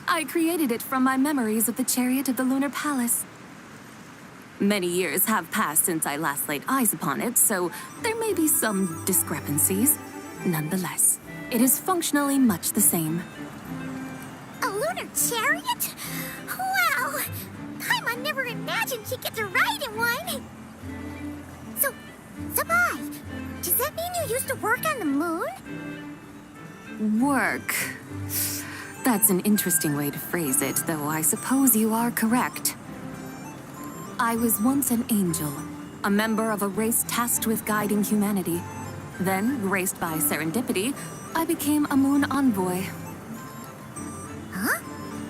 I created it from my memories of the chariot of the Lunar Palace. Many years have passed since I last laid eyes upon it, so there may be some discrepancies. Nonetheless, it is functionally much the same. A lunar chariot? Wow! Paimon never imagined she'd get to ride in one! So, Zibai, does that mean you used to work on the moon? Work. That's an interesting way to phrase it, though I suppose you are correct. I was once an angel, a member of a race tasked with guiding humanity. Then, graced by serendipity, I became a moon envoy. Huh?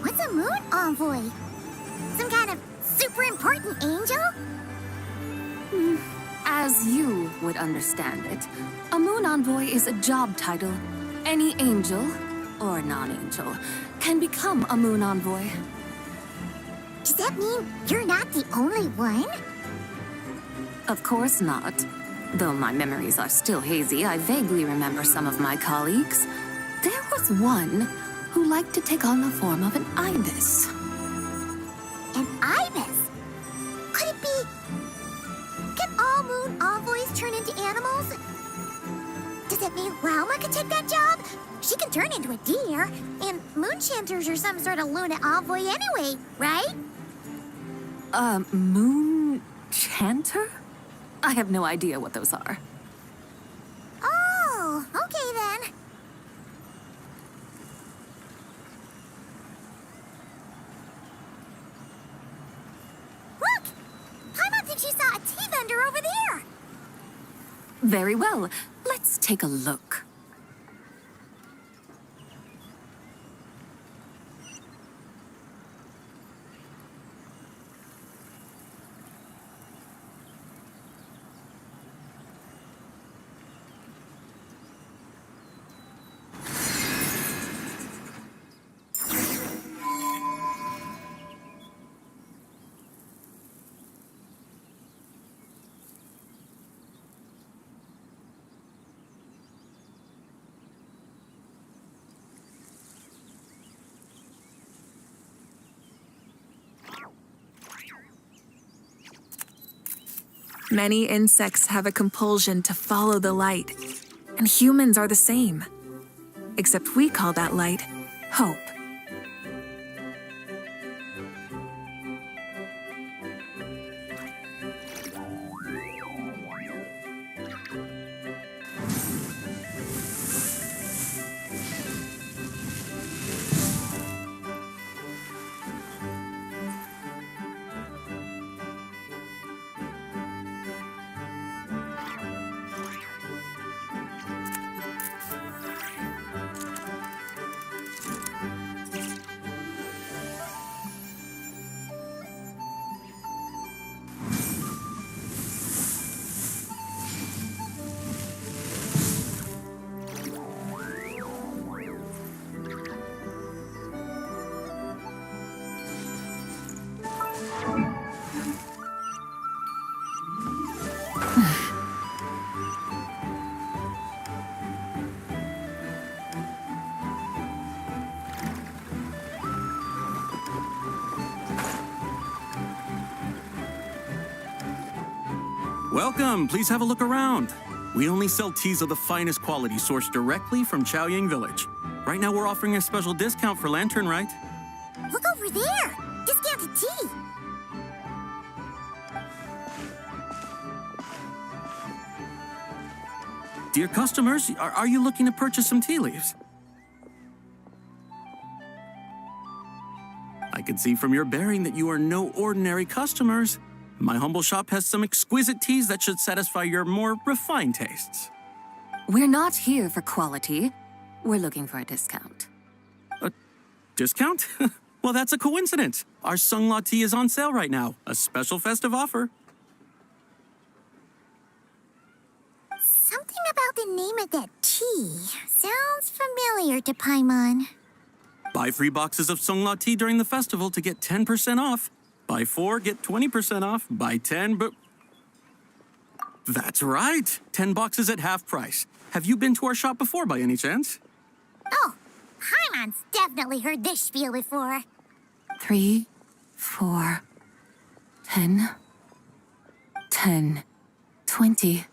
What's a moon envoy? Some kind of super important angel? As you would understand it, a moon envoy is a job title. Any angel, or non-angel, can become a moon envoy. Does that mean you're not the only one? Of course not. Though my memories are still hazy, I vaguely remember some of my colleagues. There was one who liked to take on the form of an ibis. An ibis? Could it be... Can all moon envoys turn into animals? Does that mean Rauma could take that job? She can turn into a deer, and moon chanters are some sort of lunar envoy anyway, right? Moon chanter? I have no idea what those are. Oh, okay then. Look! Paimon thinks she saw a tea vendor over there. Very well. Let's take a look. Many insects have a compulsion to follow the light, and humans are the same. Except we call that light hope. Welcome, please have a look around. We only sell teas of the finest quality sourced directly from Chaoyang Village. Right now we're offering a special discount for Lantern Rite. Look over there! Discounted tea! Dear customers, are you looking to purchase some tea leaves? I can see from your bearing that you are no ordinary customers. My humble shop has some exquisite teas that should satisfy your more refined tastes. We're not here for quality. We're looking for a discount. A discount? Well, that's a coincidence. Our Sunglaw tea is on sale right now. A special festive offer. Something about the name of that tea sounds familiar to Paimon. Buy 3 boxes of Sunglaw tea during the festival to get 10% off. Buy 4, get 20% off. Buy 10, but... That's right. 10 boxes at half price. Have you been to our shop before by any chance? Oh, Paimon John's definitely heard this spiel before. 3, 4, 10, 10, 20,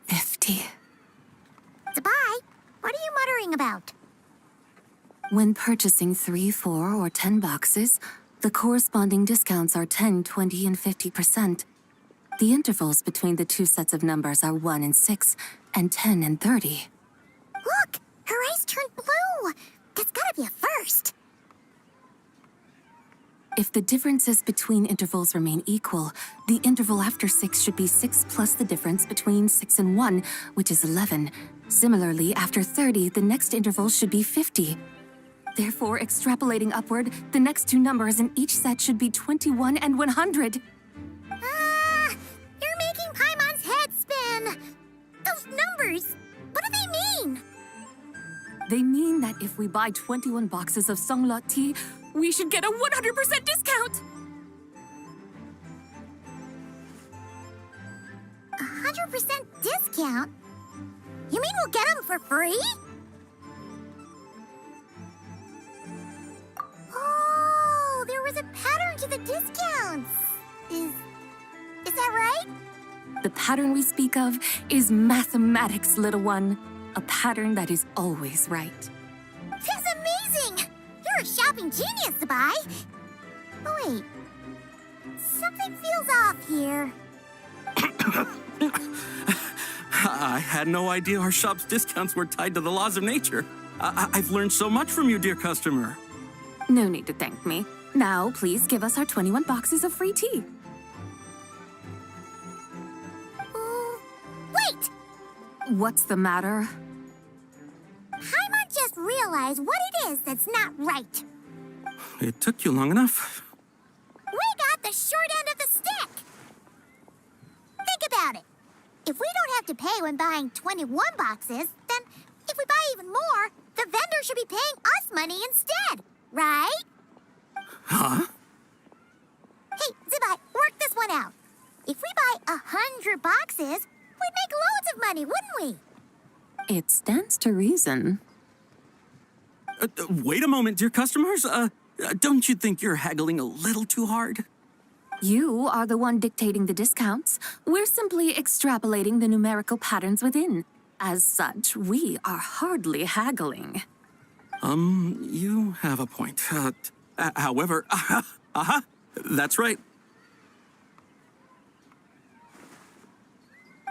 50. Zibai, what are you muttering about? When purchasing 3, 4, or 10 boxes, the corresponding discounts are 10, 20, and 50%. The intervals between the two sets of numbers are 1 and 6, and 10 and 30. Look, her eyes turned blue. That's gotta be a first. If the differences between intervals remain equal, the interval after 6 should be 6 plus the difference between 6 and 1, which is 11. Similarly, after 30, the next interval should be 50. Therefore, extrapolating upward, the next two numbers in each set should be 21 and 100. You're making Paimon's head spin. Those numbers, what do they mean? They mean that if we buy 21 boxes of Songlot tea, we should get a 100% discount! 100% discount? You mean we'll get them for free? Oh, there was a pattern to the discounts. Is that right? The pattern we speak of is mathematics, little one. A pattern that is always right. That's amazing! You're a shopping genius, Zibai. Oh, wait. Something feels off here. I had no idea our shop's discounts were tied to the laws of nature. I've learned so much from you, dear customer. No need to thank me. Now, please give us our 21 boxes of free tea. Wait! What's the matter? Paimon just realized what it is that's not right. It took you long enough. We got the short end of the stick. Think about it. If we don't have to pay when buying 21 boxes, then if we buy even more, the vendor should be paying us money instead, right? Huh? Hey, Zibai, work this one out. If we buy 100 boxes, we'd make loads of money, wouldn't we? It stands to reason. Wait a moment, dear customers. Don't you think you're haggling a little too hard? You are the one dictating the discounts. We're simply extrapolating the numerical patterns within. As such, we are hardly haggling. You have a point. However, that's right.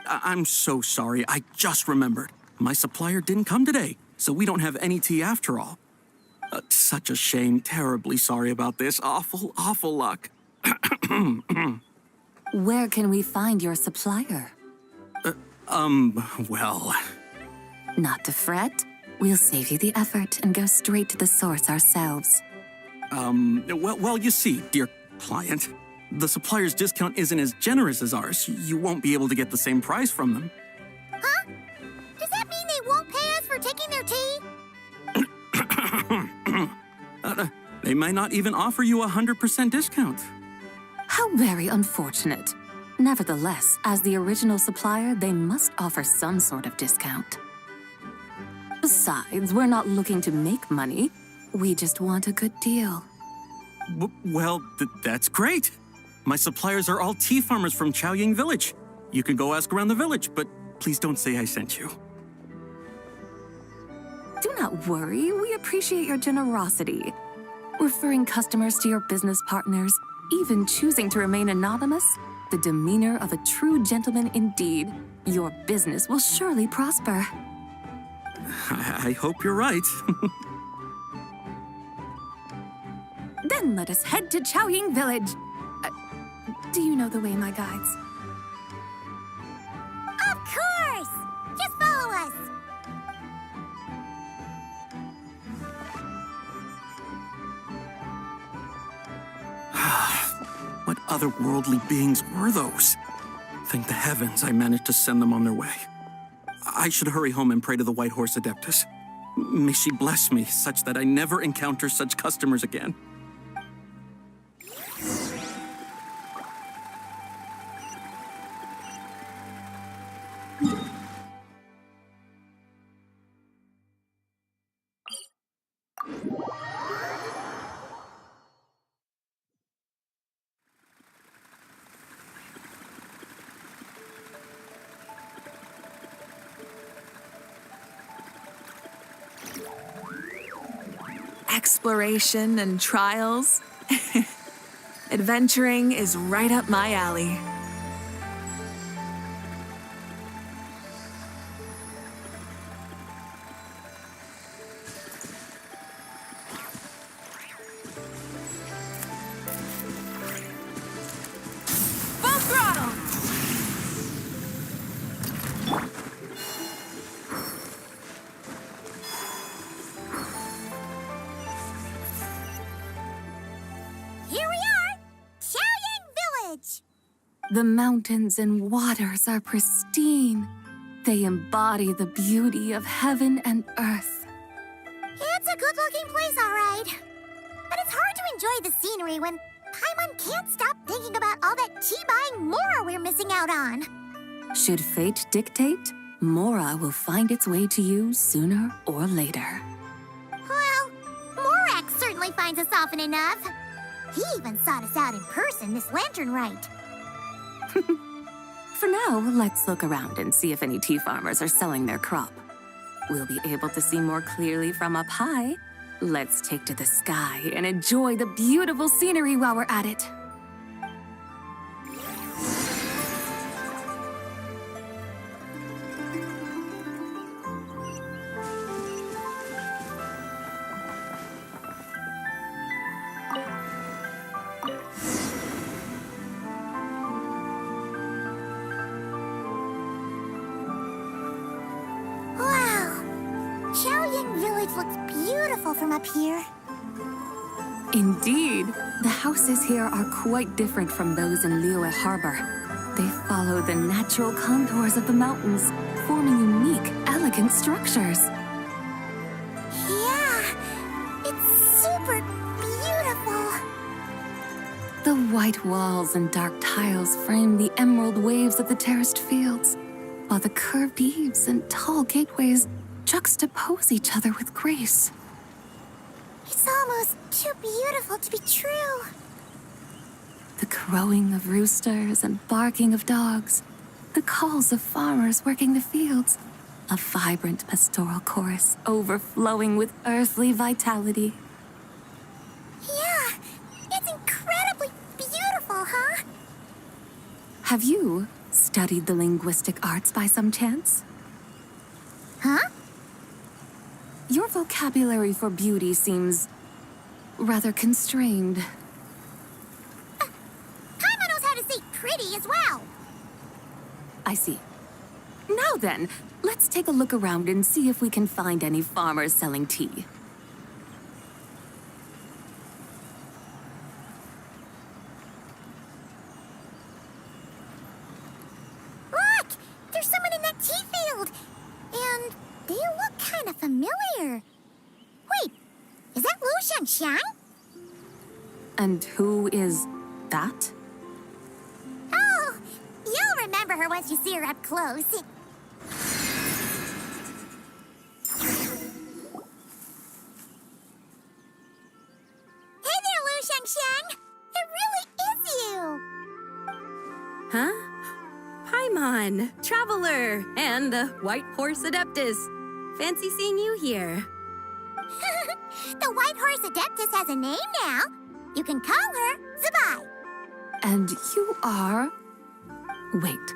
I'm so sorry. I just remembered. My supplier didn't come today, so we don't have any tea after all. Such a shame. Terribly sorry about this. Awful, awful luck. Where can we find your supplier? Well... Not to fret. We'll save you the effort and go straight to the source ourselves. Well, you see, dear client, the supplier's discount isn't as generous as ours. You won't be able to get the same price from them. Huh? Does that mean they won't pay us for taking their tea? They might not even offer you a 100% discount. How very unfortunate. Nevertheless, as the original supplier, they must offer some sort of discount. Besides, we're not looking to make money. We just want a good deal. Well, that's great. My suppliers are all tea farmers from Chaoying Village. You can go ask around the village, but please don't say I sent you. Do not worry, we appreciate your generosity. Referring customers to your business partners, even choosing to remain anonymous, the demeanor of a true gentleman indeed. Your business will surely prosper. I hope you're right. Then let us head to Chaoying Village. Do you know the way, my guides? Of course! Just follow us. What otherworldly beings were those? Thank the heavens I managed to send them on their way. I should hurry home and pray to the White Horse Adeptus. May she bless me such that I never encounter such customers again. exploration and trials. Adventuring is right up my alley. Full throttle! Here we are! Xiaoying Village! The mountains and waters are pristine. They embody the beauty of heaven and earth. It's a good-looking place, all right. But it's hard to enjoy the scenery when Paimon can't stop thinking about all that tea-buying Mora we're missing out on. Should fate dictate, Mora will find its way to you sooner or later. Well, Morak certainly finds us often enough. He even sought us out in person this lantern rite. For now, let's look around and see if any tea farmers are selling their crop. We'll be able to see more clearly from up high. Let's take to the sky and enjoy the beautiful scenery while we're at it. Wow! Xiaoying Village looks beautiful from up here. Indeed, the houses here are quite different from those in Liyue Harbor. They follow the natural contours of the mountains, forming unique, elegant structures. Yeah, it's super beautiful. The white walls and dark tiles frame the emerald waves of the terraced fields, while the curved eaves and tall gateways juxtapose each other with grace. It's almost too beautiful to be true. The crowing of roosters and barking of dogs, the calls of farmers working the fields, a vibrant pastoral chorus overflowing with earthly vitality. Yeah, it's incredibly beautiful, huh? Have you studied the linguistic arts by some chance? Huh? Your vocabulary for beauty seems rather constrained. Paimon knows how to say pretty as well. I see. Now then, let's take a look around and see if we can find any farmers selling tea. Look! There's someone in that tea field! And they look kind of familiar. Wait, is that Lu Xiangxiang? And who is that? Oh, you'll remember her once you see her up close. Hey there, Lu Xiangxiang! It really is you! Huh? Paimon, Traveler, and the White Horse Adeptus. Fancy seeing you here. The White Horse Adeptus has a name now. You can call her Zibai. And you are... Wait.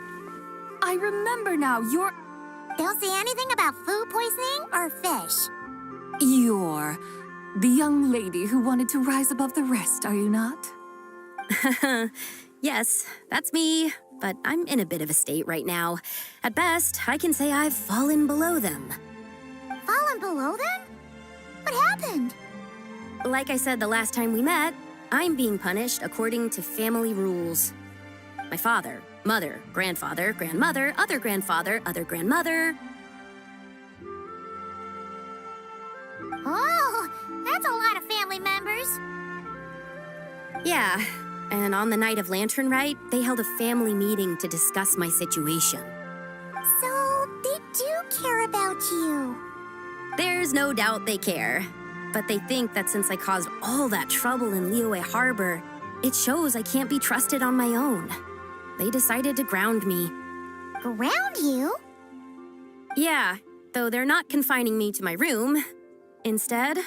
I remember now, you're... Don't say anything about food poisoning or fish. You're the young lady who wanted to rise above the rest, are you not? Yes, that's me, but I'm in a bit of a state right now. At best, I can say I've fallen below them. Fallen below them? What happened? Like I said the last time we met, I'm being punished according to family rules. My father, mother, grandfather, grandmother, other grandfather, other grandmother. Oh, that's a lot of family members. Yeah, and on the night of Lantern Rite, they held a family meeting to discuss my situation. So they do care about you. There's no doubt they care. But they think that since I caused all that trouble in Liyue Harbor, it shows I can't be trusted on my own. They decided to ground me. Ground you? Yeah, though they're not confining me to my room. Instead,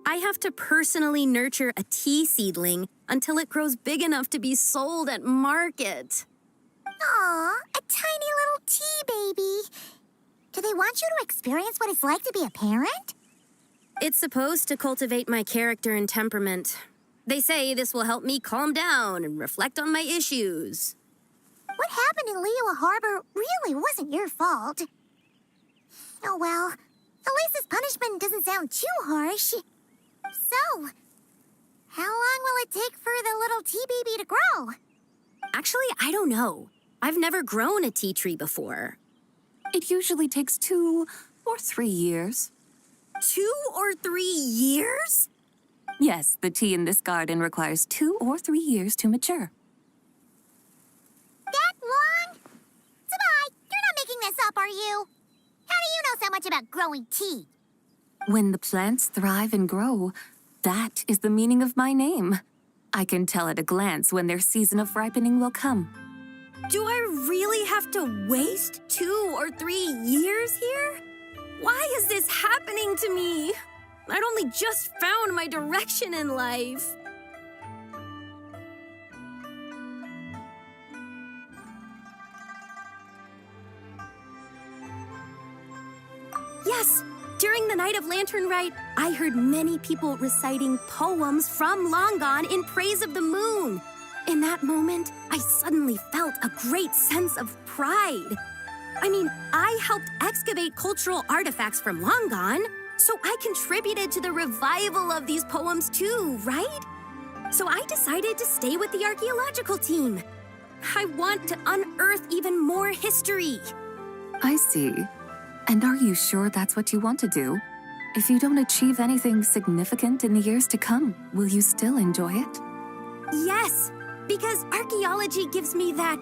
I have to personally nurture a tea seedling until it grows big enough to be sold at market. Aw, a tiny little tea baby. Do they want you to experience what it's like to be a parent? It's supposed to cultivate my character and temperament. They say this will help me calm down and reflect on my issues. What happened in Liyue Harbor really wasn't your fault. Oh well, at least this punishment doesn't sound too harsh. So, how long will it take for the little tea baby to grow? Actually, I don't know. I've never grown a tea tree before. It usually takes 2 or 3 years. 2 or 3 years? Yes, the tea in this garden requires 2 or 3 years to mature. That long? Zibai, you're not making this up, are you? How do you know so much about growing tea? When the plants thrive and grow, that is the meaning of my name. I can tell at a glance when their season of ripening will come. Do I really have to waste 2 or 3 years here? Why is this happening to me? I'd only just found my direction in life. Yes, during the Night of Lantern Rite, I heard many people reciting poems from Long Gone in praise of the moon. In that moment, I suddenly felt a great sense of pride. I mean, I helped excavate cultural artifacts from Long Gone, so I contributed to the revival of these poems too, right? So I decided to stay with the archaeological team. I want to unearth even more history. I see. And are you sure that's what you want to do? If you don't achieve anything significant in the years to come, will you still enjoy it? Yes, because archaeology gives me that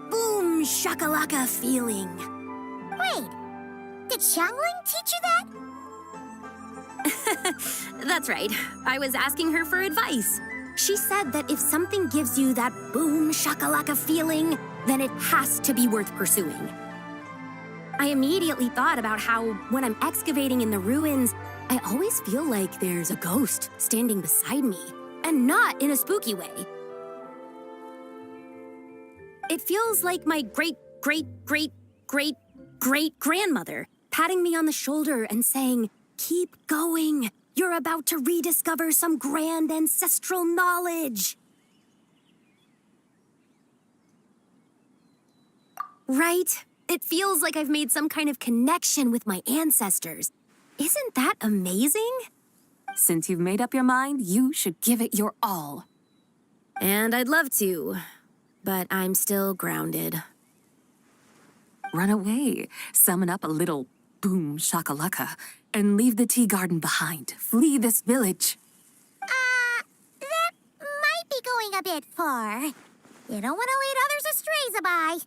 boom shakalaka feeling. Wait, did Xiangling teach you that? That's right. I was asking her for advice. She said that if something gives you that boom shakalaka feeling, then it has to be worth pursuing. I immediately thought about how, when I'm excavating in the ruins, I always feel like there's a ghost standing beside me, and not in a spooky way. It feels like my great-great-great-great-great-grandmother patting me on the shoulder and saying, "Keep going. You're about to rediscover some grand ancestral knowledge." Right? It feels like I've made some kind of connection with my ancestors. Isn't that amazing? Since you've made up your mind, you should give it your all. And I'd love to, but I'm still grounded. Run away, summon up a little boom shakalaka, and leave the tea garden behind. Flee this village. That might be going a bit far. You don't want to lead others astray, Zibai.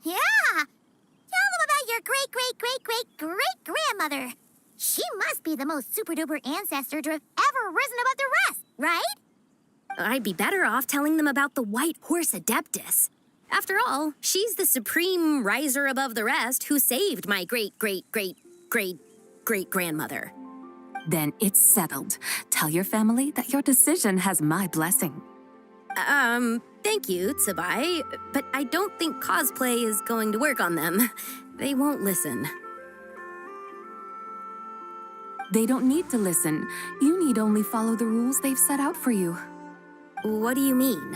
Yeah! Tell them about your great-great-great-great-great-grandmother. She must be the most super-duper ancestor to have ever risen above the rest, right? I'd be better off telling them about the White Horse Adeptus. After all, she's the supreme riser above the rest who saved my great-great-great-great-great-grandmother. Then it's settled. Tell your family that your decision has my blessing. Thank you, Zibai, but I don't think cosplay is going to work on them. They won't listen. They don't need to listen. You need only follow the rules they've set out for you. What do you mean?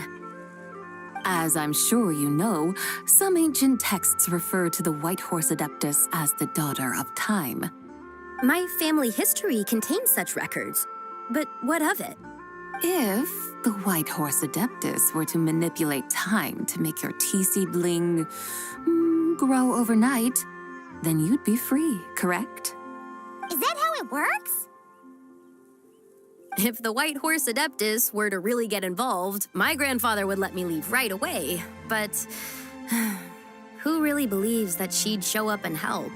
As I'm sure you know, some ancient texts refer to the White Horse Adeptus as the daughter of time. My family history contains such records, but what of it? If the White Horse Adeptus were to manipulate time to make your tea seedling grow overnight, then you'd be free, correct? Is that how it works? If the White Horse Adeptus were to really get involved, my grandfather would let me leave right away. But who really believes that she'd show up and help?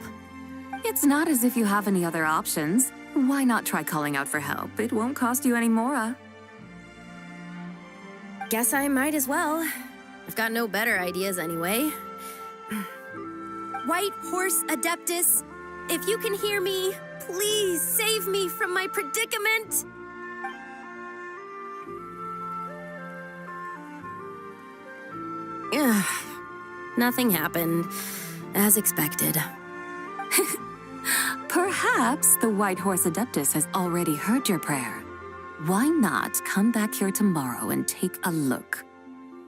It's not as if you have any other options. Why not try calling out for help? It won't cost you any more. Guess I might as well. I've got no better ideas anyway. White Horse Adeptus, if you can hear me, Please save me from my predicament. Ugh. Nothing happened, as expected. Perhaps the White Horse Adeptus has already heard your prayer. Why not come back here tomorrow and take a look?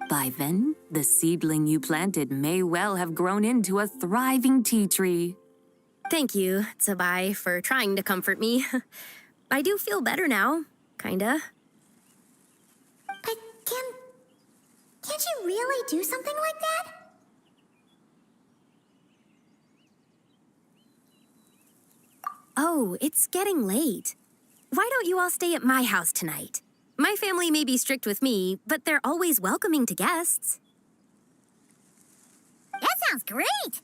By then, the seedling you planted may well have grown into a thriving tea tree. Thank you, Zibai, for trying to comfort me. I do feel better now, kinda. But can't you really do something like that? Oh, it's getting late. Why don't you all stay at my house tonight? My family may be strict with me, but they're always welcoming to guests. That sounds great!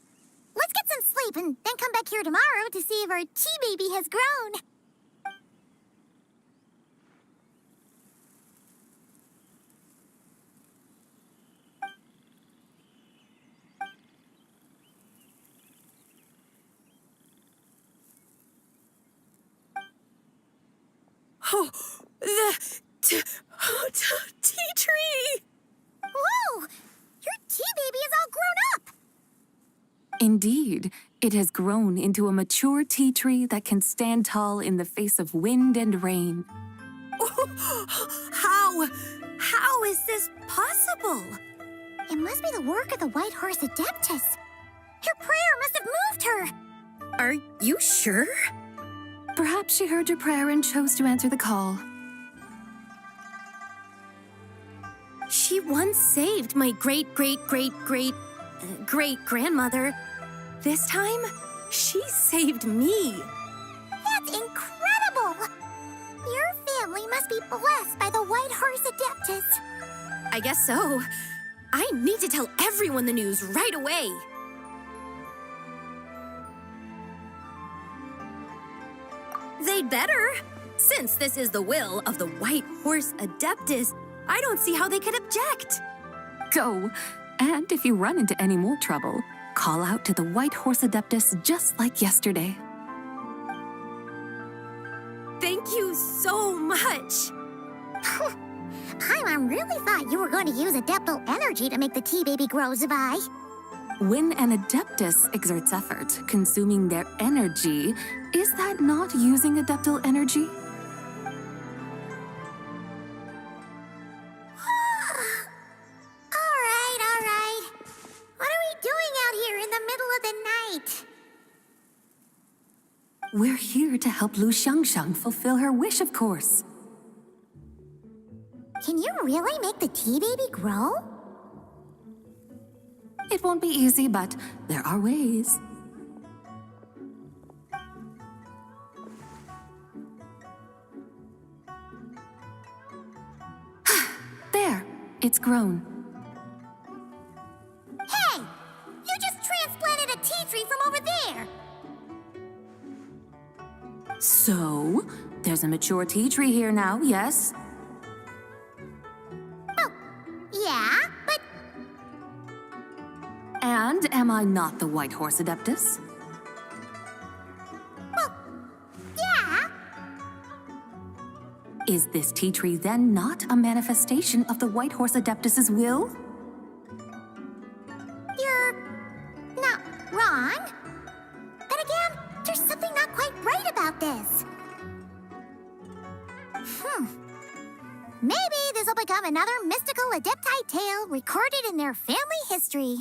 Let's get some sleep and then come back here tomorrow to see if our tea baby has grown. Oh, the tea tree! Whoa! Your tea baby is all grown up! Indeed, it has grown into a mature tea tree that can stand tall in the face of wind and rain. How is this possible? It must be the work of the White Horse Adeptus. Her prayer must have moved her. Are you sure? Perhaps she heard your prayer and chose to answer the call. She once saved my great-great-great-great-great-grandmother. This time, she saved me. That's incredible! Your family must be blessed by the White Horse Adeptus. I guess so. I need to tell everyone the news right away. They'd better. Since this is the will of the White Horse Adeptus, I don't see how they could object. Go, and if you run into any more trouble, call out to the White Horse Adeptus just like yesterday. Thank you so much. Paimon really thought you were going to use Adeptal energy to make the tea baby grow, Zibai. When an Adeptus exerts effort, consuming their energy, is that not using Adeptal energy? All right. What are we doing out here in the middle of the night? We're here to help Lu Xiangxiang fulfill her wish, of course. Can you really make the tea baby grow? It won't be easy, but there are ways. There, it's grown. Hey! You just transplanted a tea tree from over there! So, there's a mature tea tree here now, yes? Oh, yeah, but And am I not the White Horse Adeptus? well, yeah. Is this tea tree then not a manifestation of the White Horse Adeptus's will? You're not wrong. But again, there's something not quite right about this. Maybe this will become another mystical Adepti tale recorded in their family history.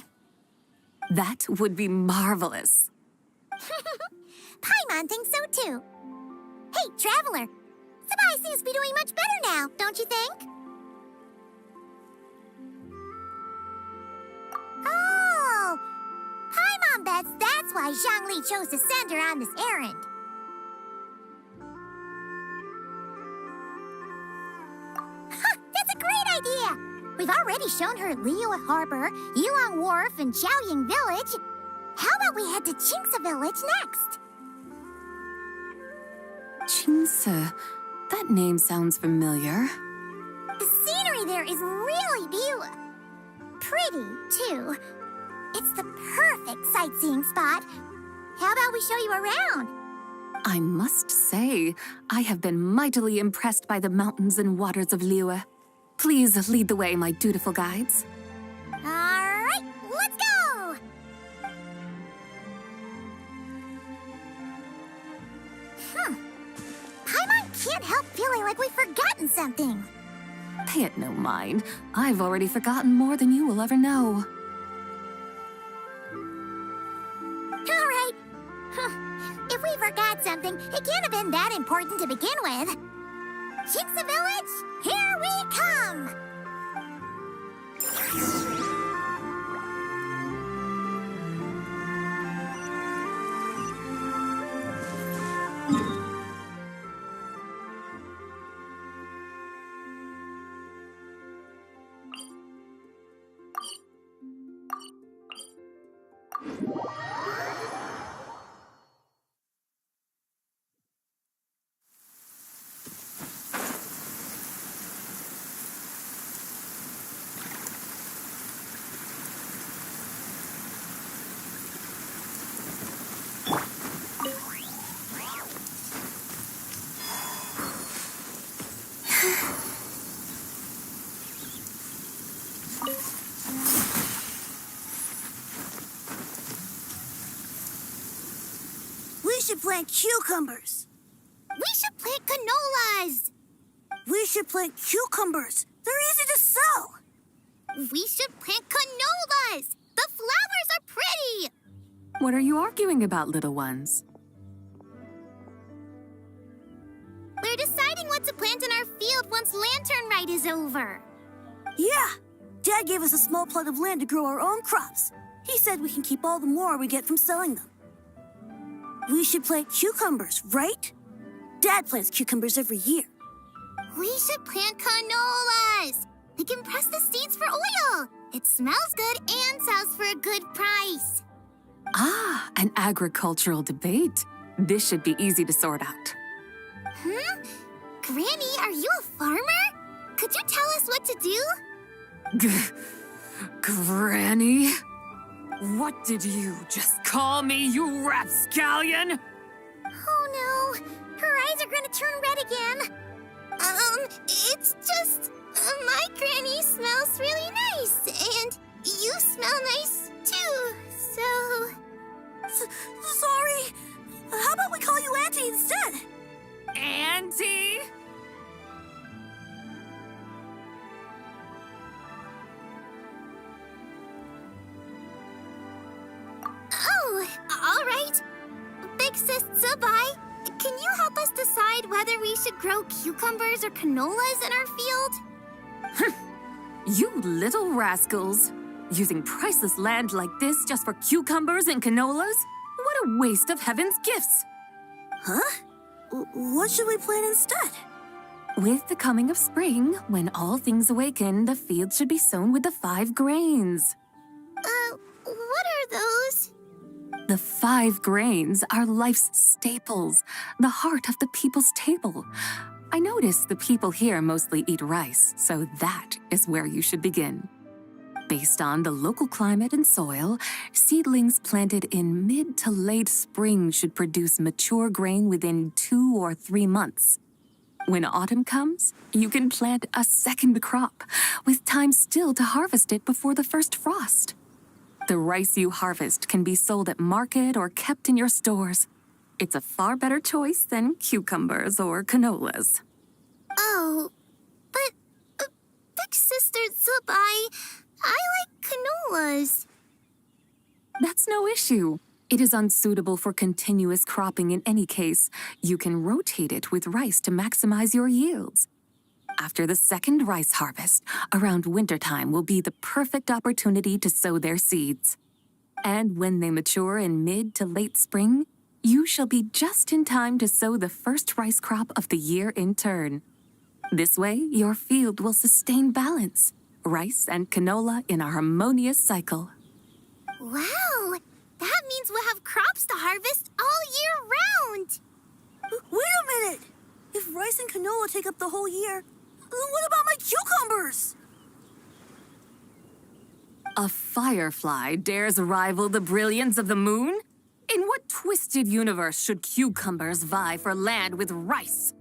That would be marvelous. Paimon thinks so too. Hey, Traveler, Zibai seems to be doing much better now, don't you think? Oh! Paimon bets that's why Zhongli chose to send her on this errand. That's a great idea! We've already shown her Liyue Harbor, Yilong Wharf, and Xiaoying Village. How about we head to Qingce Village next? Qingce, that name sounds familiar. The scenery there is really pretty, too. It's the perfect sightseeing spot. How about we show you around? I must say, I have been mightily impressed by the mountains and waters of Liyue. Please lead the way, my dutiful guides. All right, let's go! Paimon can't help feeling like we've forgotten something. Pay it no mind. I've already forgotten more than you will ever know. All right. If we forgot something, it can't have been that important to begin with. Jinxa Village, here we come! We should plant cucumbers. We should plant canolas! We should plant cucumbers. They're easy to sow. We should plant canolas! The flowers are pretty! What are you arguing about, little ones? We're deciding what to plant in our field once Lantern Rite is over. Yeah. Dad gave us a small plot of land to grow our own crops. He said we can keep all the more we get from selling them. We should plant cucumbers, right? Dad plants cucumbers every year. We should plant canolas! We can press the seeds for oil! It smells good and sells for a good price. Ah, an agricultural debate. This should be easy to sort out. Granny, are you a farmer? Could you tell us what to do? Granny? What did you just call me, you rapscallion? Oh no, her eyes are gonna turn red again. It's just, my granny smells really nice, and you smell nice too, so... Sorry. How about we call you Auntie instead? Auntie? Oh, all right. Big Sis Zibai, can you help us decide whether we should grow cucumbers or canolas in our field? You little rascals. Using priceless land like this just for cucumbers and canolas? What a waste of heaven's gifts. Huh? What should we plant instead? With the coming of spring, when all things awaken, the field should be sown with the 5 grains. What are those? The 5 grains are life's staples, the heart of the people's table. I notice the people here mostly eat rice, so that is where you should begin. Based on the local climate and soil, seedlings planted in mid to late spring should produce mature grain within 2 or 3 months. When autumn comes, you can plant a second crop, with time still to harvest it before the first frost. The rice you harvest can be sold at market or kept in your stores. It's a far better choice than cucumbers or canolas. Oh, but Big Sister Zibai, I like canolas. That's no issue. It is unsuitable for continuous cropping in any case. You can rotate it with rice to maximize your yields. After the second rice harvest, around wintertime will be the perfect opportunity to sow their seeds. And when they mature in mid to late spring, you shall be just in time to sow the first rice crop of the year in turn. This way, your field will sustain balance, rice and canola in a harmonious cycle. Wow, that means we'll have crops to harvest all year round. Wait a minute! If rice and canola take up the whole year, what about my cucumbers? A firefly dares rival the brilliance of the moon? In what twisted universe should cucumbers vie for land with rice?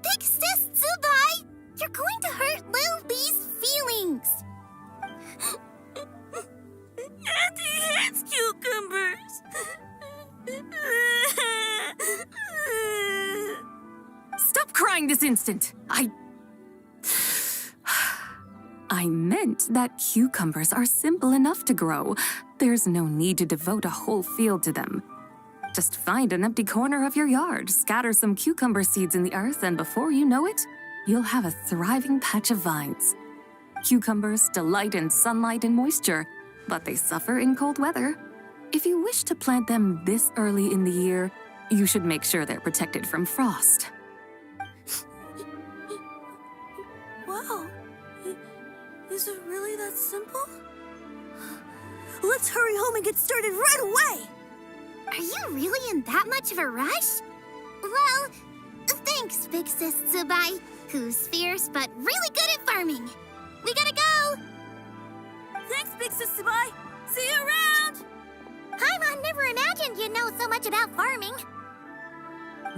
Big sis Zibai, you're going to hurt Lil B's feelings. Auntie hates cucumbers. Stop crying this instant! I meant that cucumbers are simple enough to grow. There's no need to devote a whole field to them. Just find an empty corner of your yard, scatter some cucumber seeds in the earth, and before you know it, you'll have a thriving patch of vines. Cucumbers delight in sunlight and moisture, but they suffer in cold weather. If you wish to plant them this early in the year, you should make sure they're protected from frost. Wow. Is it really that simple? Let's hurry home and get started right away! Are you really in that much of a rush? Well, thanks, Big Sis Zibai, who's fierce but really good at farming. We gotta go! Thanks, Big Sis Zibai. See you around! Paimon never imagined you'd know so much about farming.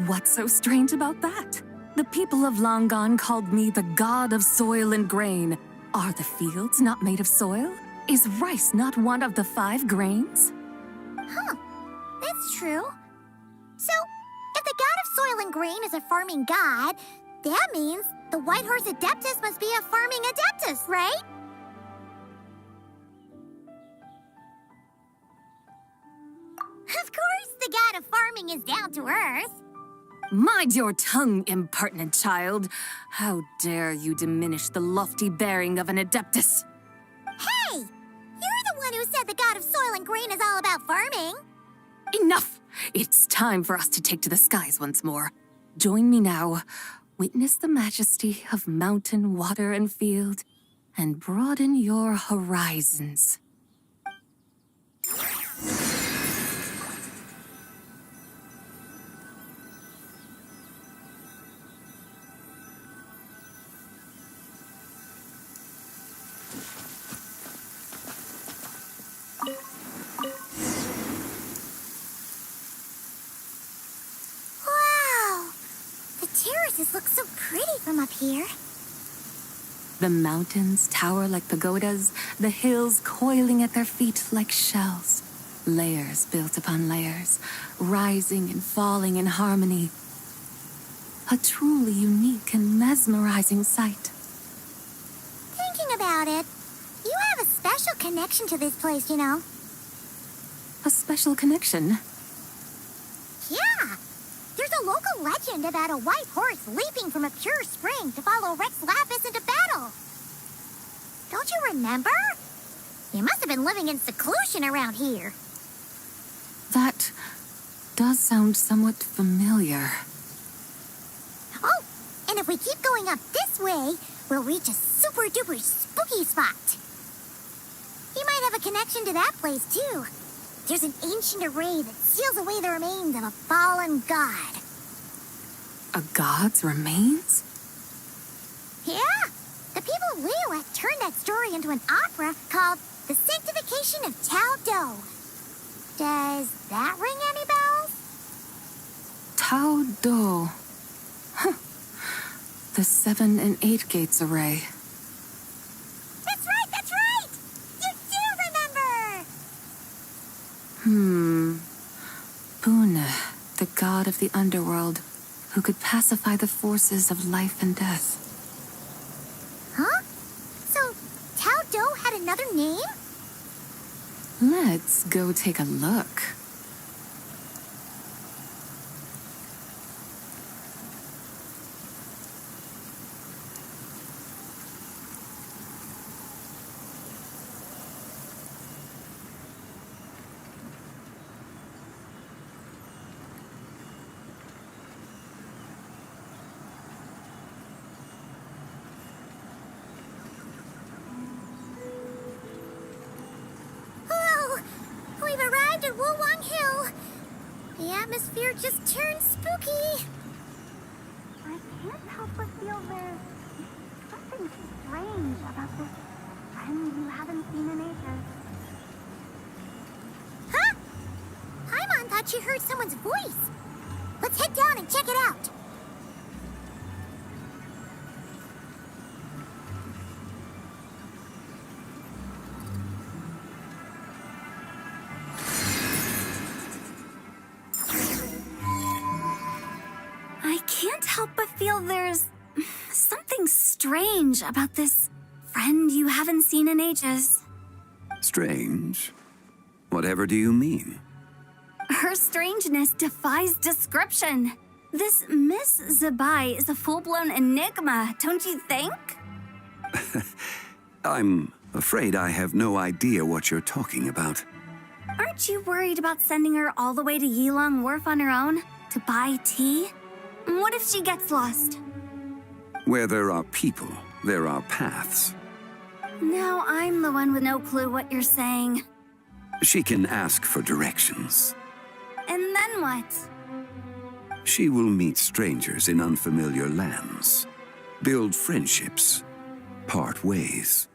What's so strange about that? The people of Long Gone called me the god of soil and grain. Are the fields not made of soil? Is rice not one of the 5 grains? Huh, that's true. So, if the god of soil and grain is a farming god, that means the White Horse Adeptus must be a farming adeptus, right? Of course, the god of farming is down to earth. Mind your tongue, impertinent child. How dare you diminish the lofty bearing of an adeptus? Hey! You're the one who said the god of soil and grain is all about farming. Enough! It's time for us to take to the skies once more. Join me now. Witness the majesty of mountain, water, and field, and broaden your horizons. Wow! The terraces look so pretty from up here. The mountains tower like pagodas, the hills coiling at their feet like shells. Layers built upon layers, rising and falling in harmony. A truly unique and mesmerizing sight. Thinking about it, you have a special connection to this place, you know. A special connection. Yeah! There's a local legend about a white horse leaping from a pure spring to follow Rex Lapis into battle. Don't you remember? You must have been living in seclusion around here. That does sound somewhat familiar. Oh, and if we keep going up this way, we'll reach a super-duper spooky spot. You might have a connection to that place, too. There's an ancient array that seals away the remains of a fallen god. A god's remains? Yeah, the people of Liyue turned that story into an opera called The Sanctification of Tao Do. Does that ring any bells? Tao Do. Huh. The 7 and 8 gates array. That's right, that's right! You do remember! Buna, the god of the underworld, who could pacify the forces of life and death. Huh? So, Tao Do had another name? Let's go take a look. Oh, we've arrived at Wulwang Hill. The atmosphere just turned spooky. I can't help but feel there's something strange about this friend you haven't seen in ages. Huh? like she heard someone's voice. Let's head down and check it out. I can't help but feel there's something strange about this friend you haven't seen in ages. Strange? Whatever do you mean? Her strangeness defies description. This Miss Zibai is a full-blown enigma, don't you think? I'm afraid I have no idea what you're talking about. Aren't you worried about sending her all the way to Yilong Wharf on her own to buy tea? What if she gets lost? Where there are people, there are paths. Now I'm the one with no clue what you're saying. She can ask for directions. And then what? She will meet strangers in unfamiliar lands, build friendships, part ways.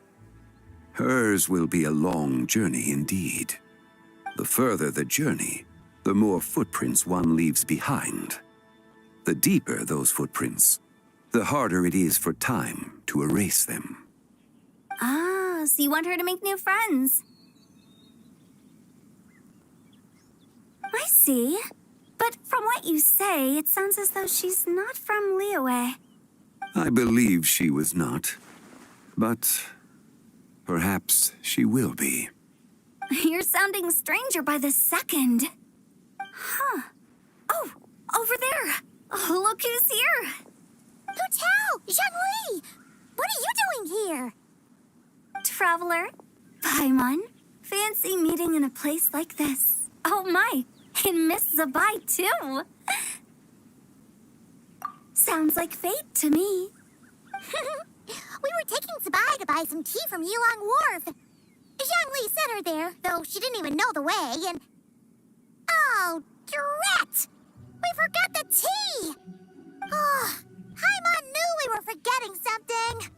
Hers will be a long journey indeed. The further the journey, the more footprints one leaves behind. The deeper those footprints, the harder it is for time to erase them. Ah, so you want her to make new friends. I see. But from what you say, it sounds as though she's not from Liyue. I believe she was not, but perhaps she will be. You're sounding stranger by the second. Huh. Oh, over there. Oh, look who's here. Hotel! Zhongli! What are you doing here? Traveler. Paimon. Fancy meeting in a place like this. Oh my, and Miss Zibai too. Sounds like fate to me. We were taking Zibai to buy some tea from Yilong Wharf. Zhongli sent her there, though she didn't even know the way, and... Oh, drat! We forgot the tea! Oh, Paimon knew we were forgetting something.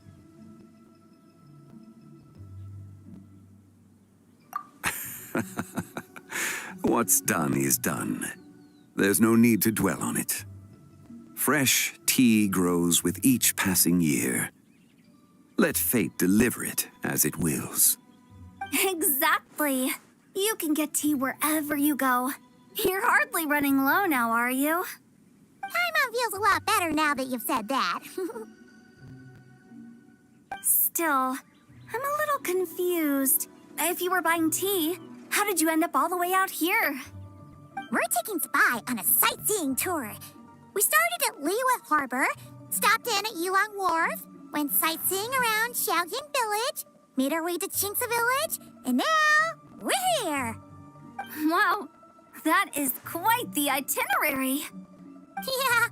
What's done is done. There's no need to dwell on it. Fresh tea grows with each passing year. Let fate deliver it as it wills. Exactly. You can get tea wherever you go. You're hardly running low now, are you? Paimon feels a lot better now that you've said that. Still, I'm a little confused. If you were buying tea, how did you end up all the way out here? We're taking Zibai on a sightseeing tour. We started at Liyue Harbor, stopped in at Yilong Wharf, went sightseeing around Xiaoying Village, made our way to Qingce Village, and now we're here. Wow, that is quite the itinerary. Yeah,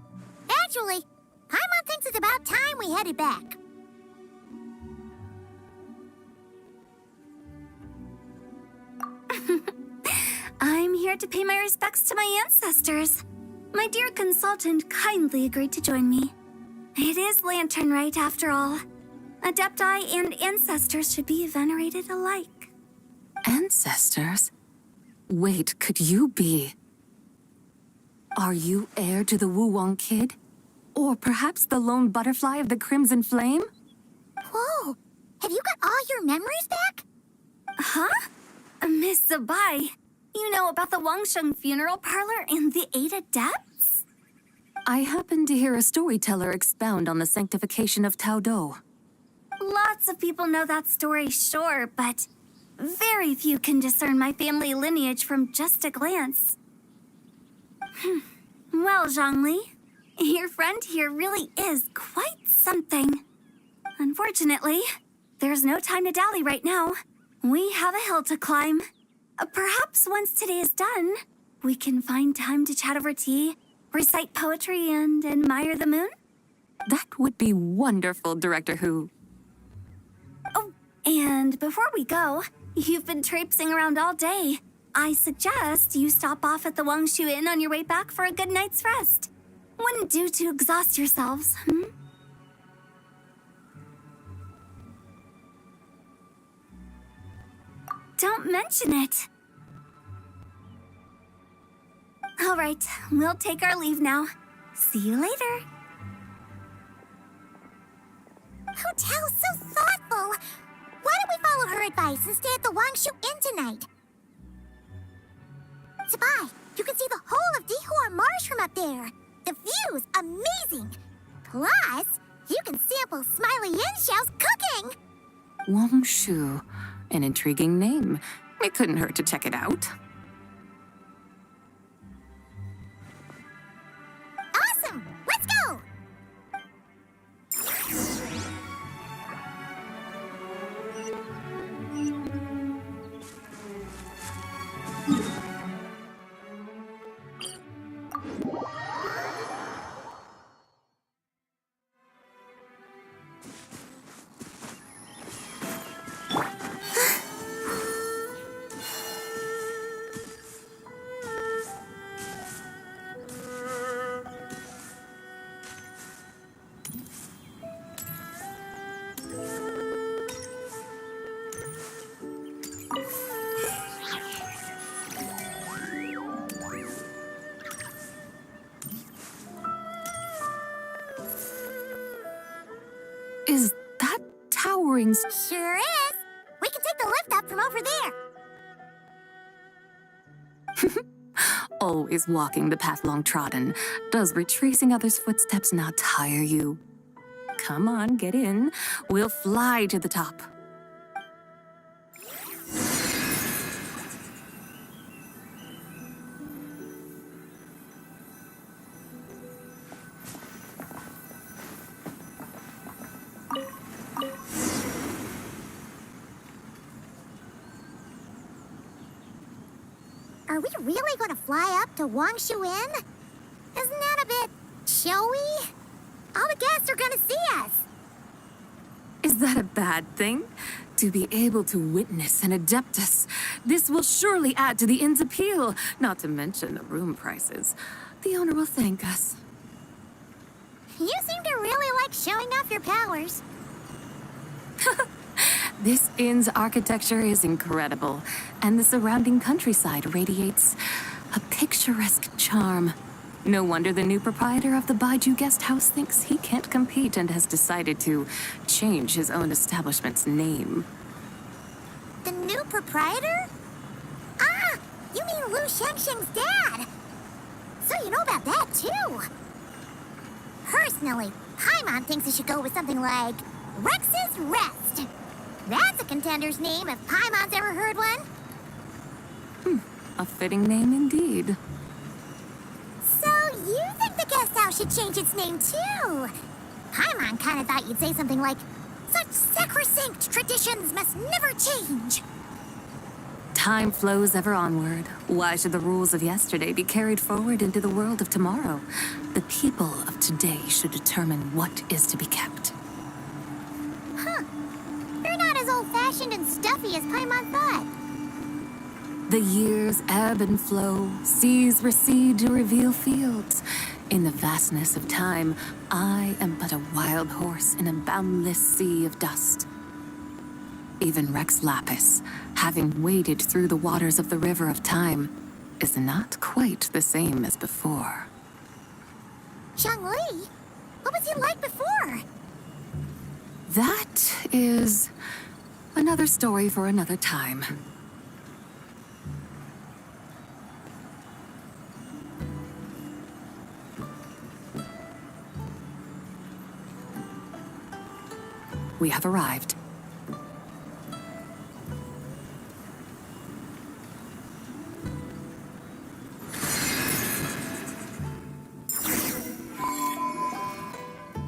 actually, Paimon thinks it's about time we headed back. I'm here to pay my respects to my ancestors. My dear consultant kindly agreed to join me. It is Lantern Rite, after all. Adepti and ancestors should be venerated alike. Ancestors? Wait, could you be? Are you heir to the Wuwang kid? Or perhaps the lone butterfly of the Crimson Flame? Whoa, have you got all your memories back? Huh? Miss Zibai, you know about the Wangsheng funeral parlor and the 8 adepts? I happened to hear a storyteller expound on the sanctification of Taodo. Lots of people know that story, sure, but very few can discern my family lineage from just a glance. Well, Zhongli, your friend here really is quite something. Unfortunately, there's no time to dally right now. We have a hill to climb. Perhaps once today is done, we can find time to chat over tea, recite poetry, and admire the moon? That would be wonderful, Director Hu. Oh, and before we go, you've been traipsing around all day. I suggest you stop off at the Wangshu Inn on your way back for a good night's rest. Wouldn't do to exhaust yourselves, hmm? Don't mention it. All right, we'll take our leave now. See you later. Hotel's so thoughtful. Why don't we follow her advice and stay at the Wangshu Inn tonight? Zibai, you can see the whole of Dihua Marsh from up there. The view's amazing. Plus, you can sample Smiley Yinxiao's cooking. Wangshu, an intriguing name. It couldn't hurt to check it out. Awesome! Let's go! Is that towering... Sure is. We can take the lift up from over there. Always walking the path long trodden. Does retracing others' footsteps not tire you? Come on, get in. We'll fly to the top. Are we really going to fly up to Wangshu Inn? Isn't that a bit showy? All the guests are going to see us. Is that a bad thing? To be able to witness an Adeptus. This will surely add to the inn's appeal, not to mention the room prices. The owner will thank us. You seem to really like showing off your powers. This inn's architecture is incredible, and the surrounding countryside radiates a picturesque charm. No wonder the new proprietor of the Baiju guest house thinks he can't compete and has decided to change his own establishment's name. The new proprietor? Ah, you mean Lu Shengsheng's dad. So you know about that, too. Personally, Paimon thinks it should go with something like Rex's Rest. That's a contender's name if Paimon's ever heard one. A fitting name indeed. So you think the guest house should change its name, too? Paimon kind of thought you'd say something like, such sacrosanct traditions must never change. Time flows ever onward. Why should the rules of yesterday be carried forward into the world of tomorrow? The people of today should determine what is to be kept. Huh. You're not as old-fashioned and stuffy as Paimon thought. The years ebb and flow, seas recede to reveal fields. In the vastness of time, I am but a wild horse in a boundless sea of dust. Even Rex Lapis, having waded through the waters of the river of time, is not quite the same as before. Zhongli? What was he like before? That is another story for another time. We have arrived.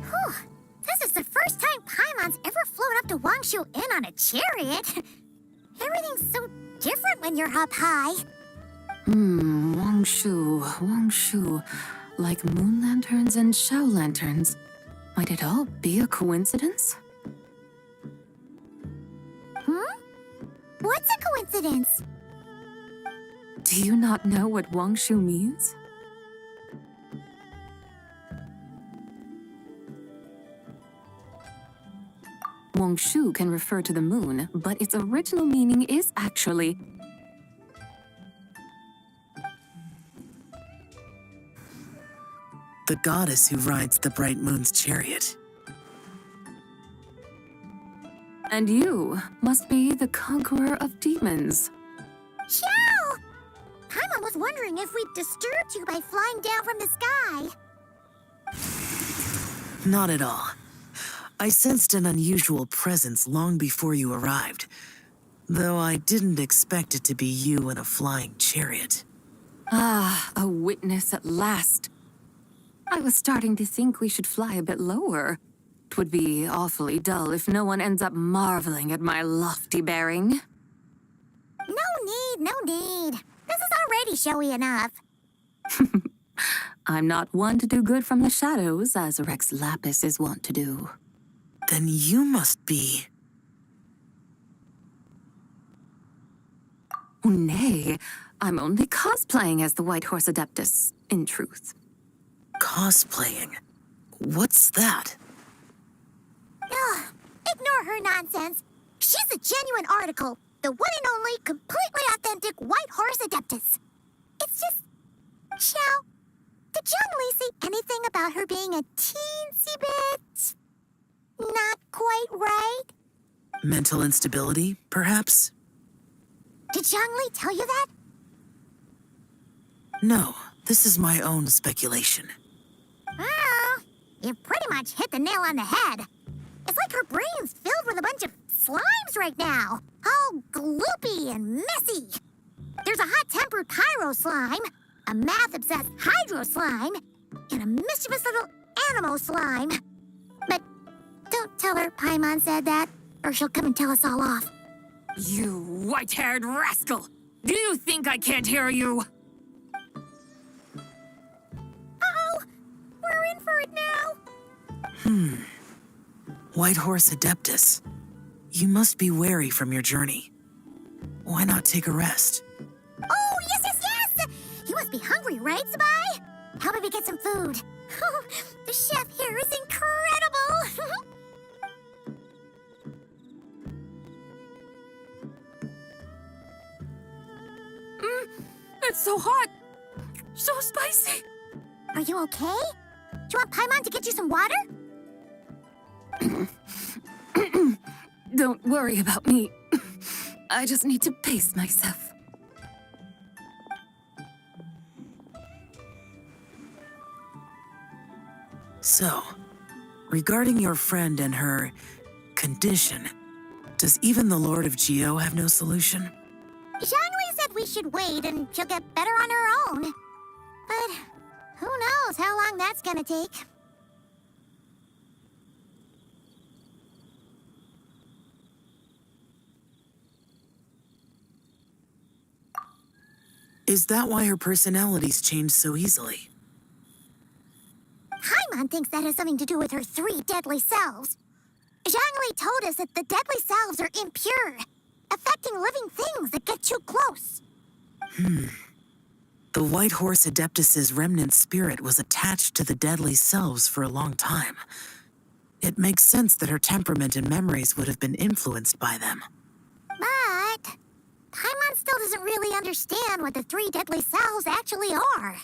Whew. This is the first time Paimon's ever flown up to Wangshu Inn on a chariot. Everything's so different when you're up high. Wangshu. Like moon lanterns and shao lanterns. Might it all be a coincidence? What's a coincidence? Do you not know what Wangshu means? Wangshu can refer to the moon, but its original meaning is actually the goddess who rides the bright moon's chariot. And you must be the conqueror of demons. Xiao! Paimon was wondering if we'd disturbed you by flying down from the sky. Not at all. I sensed an unusual presence long before you arrived, though I didn't expect it to be you in a flying chariot. Ah, a witness at last. I was starting to think we should fly a bit lower. 'Twould be awfully dull if no one ends up marveling at my lofty bearing. No need. This is already showy enough. I'm not one to do good from the shadows, as Rex Lapis is wont to do. Then you must be... Oh, nay, I'm only cosplaying as the White Horse Adeptus, in truth. Cosplaying? What's that? Ugh, ignore her nonsense. She's a genuine article. The one and only, completely authentic White Horse Adeptus. It's just... Xiao, did Zhongli say anything about her being a teensy bit... not quite right? Mental instability, perhaps? Did Zhongli tell you that? No, this is my own speculation. Well, you pretty much hit the nail on the head. It's like her brain's filled with a bunch of slimes right now. All gloopy and messy. There's a hot-tempered pyro slime, a math-obsessed hydro slime, and a mischievous little animal slime. But don't tell her Paimon said that, or she'll come and tell us all off. You white-haired rascal! Do you think I can't hear you? Uh-oh! We're in for it now! White Horse Adeptus. You must be weary from your journey. Why not take a rest? Oh, yes! You must be hungry, right, Zibai? How about we get some food? The chef here is incredible! It's so hot! So spicy! Are you okay? Do you want Paimon to get you some water? Don't worry about me. I just need to pace myself. So, regarding your friend and her condition, does even the Lord of Geo have no solution? Zhongli said we should wait and she'll get better on her own. But who knows how long that's gonna take. Is that why her personalities change so easily? Paimon thinks that has something to do with her 3 deadly selves. Zhongli told us that the deadly selves are impure, affecting living things that get too close. The White Horse Adeptus's remnant spirit was attached to the deadly selves for a long time. It makes sense that her temperament and memories would have been influenced by them. But Paimon still doesn't really understand what the 3 deadly selves actually are.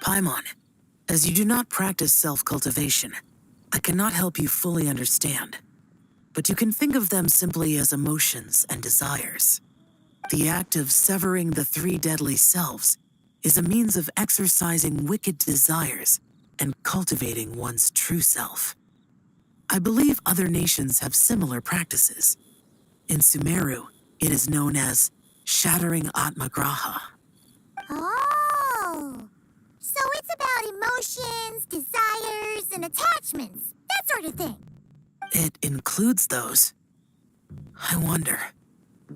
Paimon, as you do not practice self-cultivation, I cannot help you fully understand. But you can think of them simply as emotions and desires. The act of severing the 3 deadly selves is a means of exercising wicked desires and cultivating one's true self. I believe other nations have similar practices. In Sumeru, it is known as shattering Atmagraha. Oh! So it's about emotions, desires, and attachments, that sort of thing. It includes those. I wonder,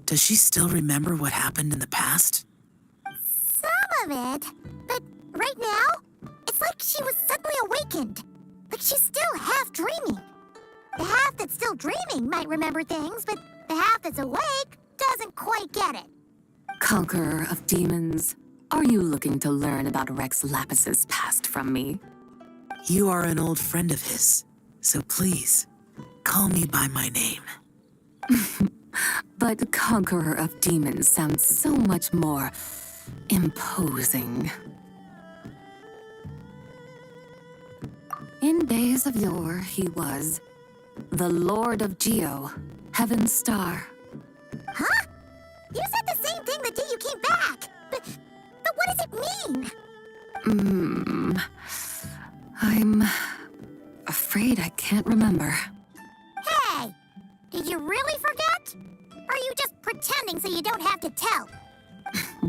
does she still remember what happened in the past? Some of it, but right now, it's like she was suddenly awakened. Like she's still half dreaming. The half that's still dreaming might remember things, but the half that's awake doesn't quite get it. Conqueror of demons, are you looking to learn about Rex Lapis's past from me? You are an old friend of his, so please, call me by my name. But Conqueror of Demons sounds so much more imposing. In days of yore, he was the Lord of Geo, Heaven's Star. Huh? You said the same thing the day you came back. But what does it mean? I'm afraid I can't remember. Hey! Did you really forget? Or are you just pretending so you don't have to tell?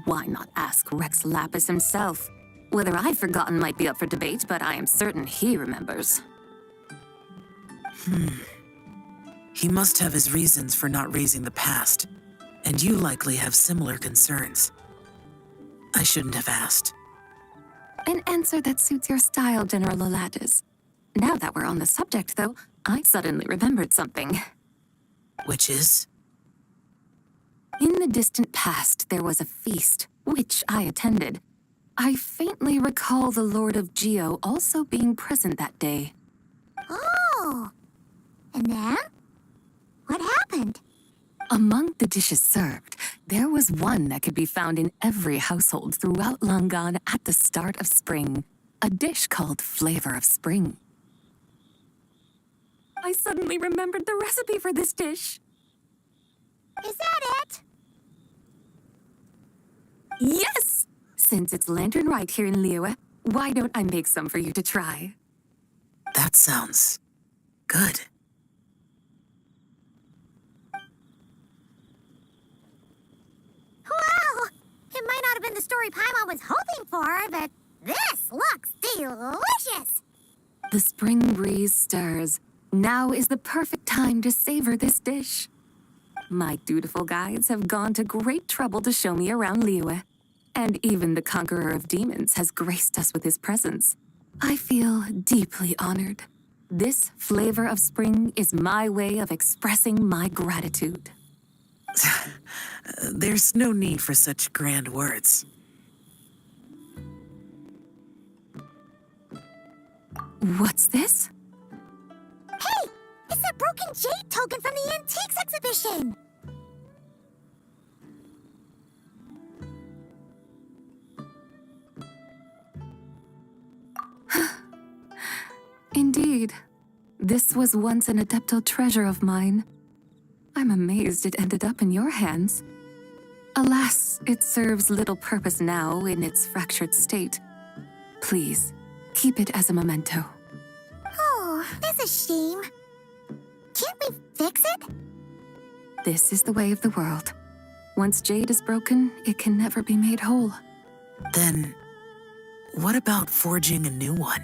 Why not ask Rex Lapis himself? Whether I've forgotten might be up for debate, but I am certain he remembers. He must have his reasons for not raising the past, and you likely have similar concerns. I shouldn't have asked. An answer that suits your style, General Lolatis. Now that we're on the subject, though, I suddenly remembered something. Which is? In the distant past, there was a feast, which I attended. I faintly recall the Lord of Geo also being present that day. Oh! And then? What happened? Among the dishes served, there was one that could be found in every household throughout Langan at the start of spring. A dish called Flavor of Spring. I suddenly remembered the recipe for this dish. Is that it? Yes! Since it's lantern right here in Liyue, why don't I make some for you to try? That sounds good. Wow! It might not have been the story Paimon was hoping for, but this looks delicious! The spring breeze stirs. Now is the perfect time to savor this dish. My dutiful guides have gone to great trouble to show me around Liyue. And even the conqueror of demons has graced us with his presence. I feel deeply honored. This flavor of spring is my way of expressing my gratitude. There's no need for such grand words. What's this? Hey! It's that broken jade token from the antiques exhibition! Indeed. This was once an adeptal treasure of mine. I'm amazed it ended up in your hands. Alas, it serves little purpose now in its fractured state. Please, keep it as a memento. Oh, that's a shame. Can't we fix it? This is the way of the world. Once jade is broken, it can never be made whole. Then, what about forging a new one?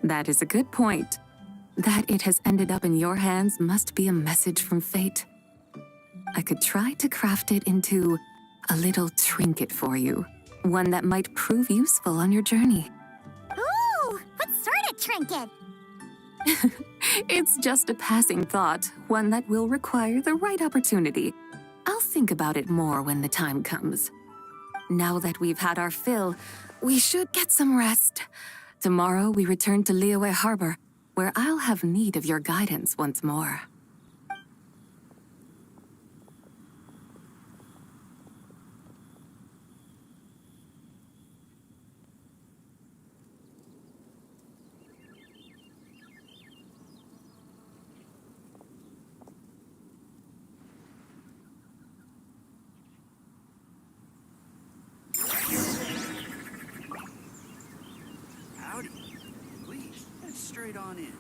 That is a good point. That it has ended up in your hands must be a message from fate. I could try to craft it into a little trinket for you. One that might prove useful on your journey. Ooh, what sort of trinket? It's just a passing thought, one that will require the right opportunity. I'll think about it more when the time comes. Now that we've had our fill, we should get some rest. Tomorrow we return to Liyue Harbor, where I'll have need of your guidance once more. Howdy. Please, head straight on in.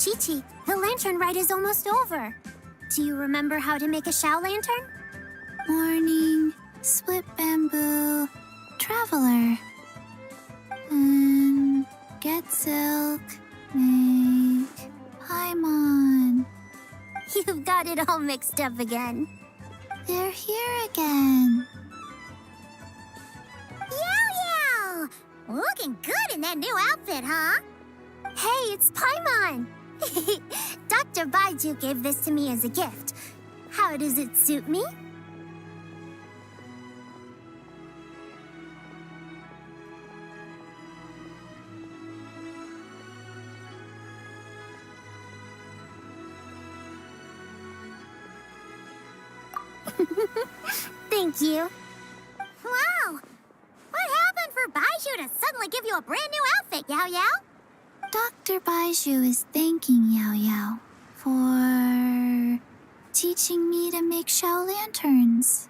Chi-Chi, the lantern ride is almost over. Do you remember how to make a Shao lantern? Morning, split bamboo, traveler. Get silk, make Paimon. You've got it all mixed up again. They're here again. Yow! Looking good in that new outfit, huh? Hey, it's Paimon! Dr. Baiju gave this to me as a gift. How does it suit me? Thank you. Wow! What happened for Baiju to suddenly give you a brand new outfit, Yao Yao? Dr. Baiju is thanking Yao Yao for teaching me to make shell lanterns.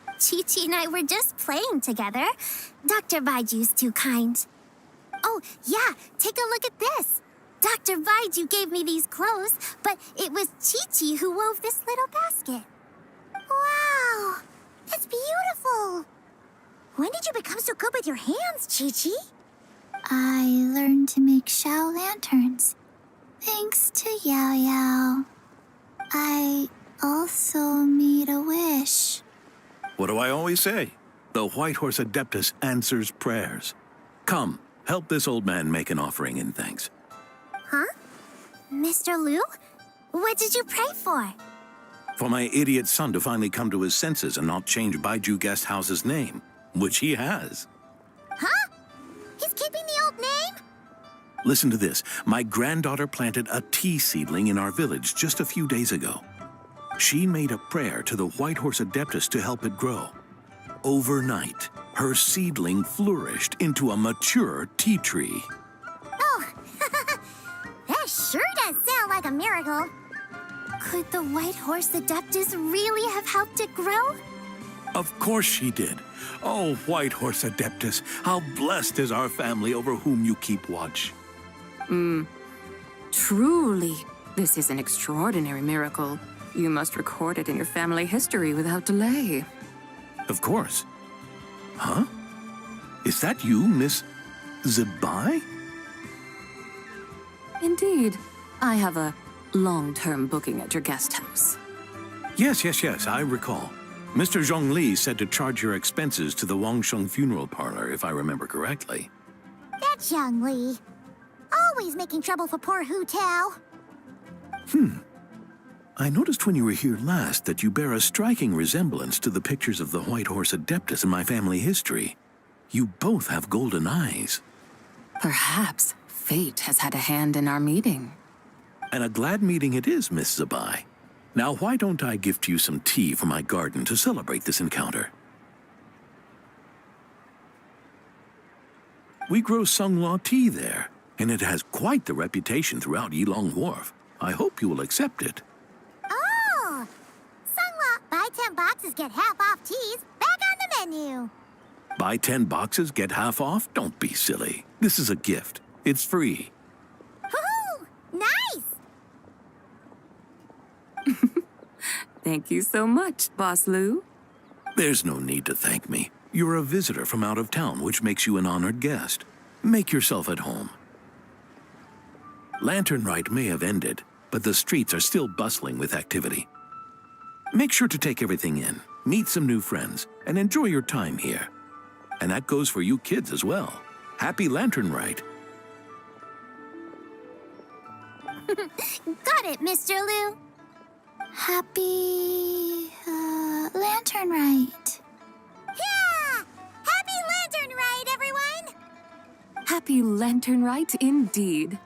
Chi-Chi and I were just playing together. Dr. Baiju's too kind. Oh, yeah, take a look at this. Dr. Baiju gave me these clothes, but it was Chi-Chi who wove this little basket. Wow, that's beautiful. When did you become so good with your hands, Chi-Chi? I learned to make shell lanterns thanks to Yao Yao. I also made a wish. What do I always say? The White Horse Adeptus answers prayers. Come, help this old man make an offering in thanks. Huh? Mr. Liu? What did you pray for? For my idiot son to finally come to his senses and not change Baiju Guest House's name, which he has. Huh? He's keeping the old name? Listen to this. My granddaughter planted a tea seedling in our village just a few days ago. She made a prayer to the White Horse Adeptus to help it grow. Overnight, her seedling flourished into a mature tea tree. Oh, that sure does sound like a miracle. Could the White Horse Adeptus really have helped it grow? Of course she did. Oh, White Horse Adeptus, how blessed is our family over whom you keep watch. Truly, this is an extraordinary miracle. You must record it in your family history without delay. Of course. Huh? Is that you, Miss Zibai? Indeed. I have a long-term booking at your guest house. Yes, I recall. Mr. Zhongli said to charge your expenses to the Wangsheng Funeral Parlor, if I remember correctly. That's Young Li. Always making trouble for poor Hu Tao. I noticed when you were here last that you bear a striking resemblance to the pictures of the White Horse Adeptus in my family history. You both have golden eyes. Perhaps fate has had a hand in our meeting. And a glad meeting it is, Miss Zibai. Now, why don't I gift you some tea from my garden to celebrate this encounter? We grow Sunglaw tea there, and it has quite the reputation throughout Yilong Wharf. I hope you will accept it. Oh! Sunglaw, buy 10 boxes, get half off teas. Back on the menu. Buy 10 boxes, get half off? Don't be silly. This is a gift. It's free. Woohoo! Nice! Thank you so much, Boss Liu. There's no need to thank me. You're a visitor from out of town, which makes you an honored guest. Make yourself at home. Lantern Rite may have ended, but the streets are still bustling with activity. Make sure to take everything in, meet some new friends, and enjoy your time here. And that goes for you kids as well. Happy Lantern Rite. Got it, Mr. Liu. Happy Lantern Rite. Yeah! Happy Lantern Rite, everyone! Happy Lantern Rite indeed.